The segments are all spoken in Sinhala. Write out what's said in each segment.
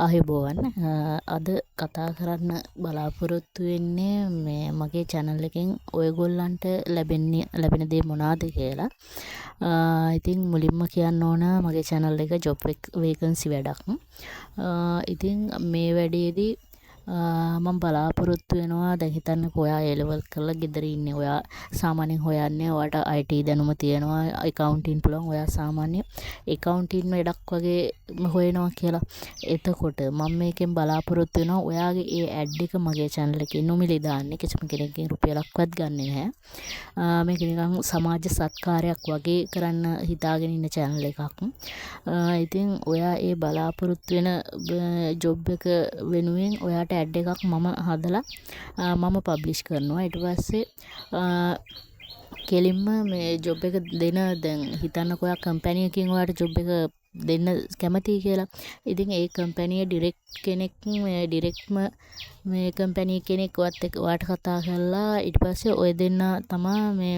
ආයුබෝවන්. අද කතා කරන්න බලාපොරොත්තු වෙන්නේ මේ මගේ channel එකෙන් ඔයගොල්ලන්ට ලැබෙන දේ මොනවාද කියලා. ඉතින් මුලින්ම කියන්න ඕන මගේ channel එක job vacancy වැඩක්. ඉතින් මේ වැඩේදී මම බලාපොරොත්තු වෙනවා දැන් හිතන්නකෝ ඔයා A level කරලා ගෙදර ඉන්නේ. ඔයා සාමාන්‍යයෙන් හොයන්නේ ඔයාට IT දැනුම තියෙනවා, accounting පුළුවන්. ඔයා සාමාන්‍ය accounting වැඩක් වගේ හොයනවා කියලා. එතකොට මම මේකෙන් බලාපොරොත්තු වෙනවා ඔයාගේ ඒ ad එක මගේ channel එකේ නොමිලේ දාන්නේ. කිසිම කෙනෙක්ගෙන් රුපියලක්වත් ගන්නෙ නැහැ. මේක නිකන් සමාජ සත්කාරයක් වගේ කරන්න හිතාගෙන ඉන්න channel එකක්. ඉතින් ඔයා ඒ බලාපොරොත්තු වෙන job එක වෙනුවෙන් ඔයාට ad එකක් මම හදලා මම පබ්ලිෂ් කරනවා. ඊට පස්සේ කෙලින්ම මේ job එක දෙන දැන් හිතන්නකෝ ඔයා කම්පැනි එකකින් ඔයාට job එක දෙන්න කැමතියි කියලා. ඉතින් ඒ කම්පැනි ඩිරෙක්ට් කෙනෙක් මේ ඩිරෙක්ට්ම මේ කම්පැනි කෙනෙක් ඔයාට කතා කරලා ඊට පස්සේ ඔය දෙන්න තමයි මේ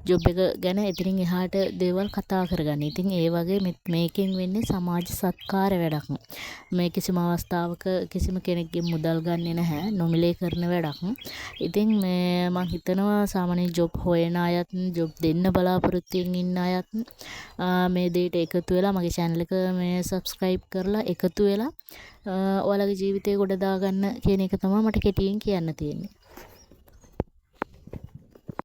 ජොබ් එක ගැන එතනින් එහාට දේවල් කතා කරගන්නේ. ඉතින් ඒ වගේ මේකෙන් වෙන්නේ සමාජ සත්කාර වැඩක්. මේ කිසිම අවස්ථාවක කිසිම කෙනෙක්ගෙන් මුදල් ගන්නෙ නැහැ. නොමිලේ කරන වැඩක්. ඉතින් මේ මම හිතනවා සාමාන්‍ය ජොබ් හොයන අයත් ජොබ් දෙන්න බලාපොරොත්තුෙන් ඉන්න අයත් මේ දෙයට එකතු වෙලා මගේ channel එක මේ subscribe කරලා එකතු වෙලා ඔයාලගේ ජීවිතේ ගොඩ දාගන්න කියන එක තමයි මට කෙටියෙන් කියන්න තියෙන්නේ.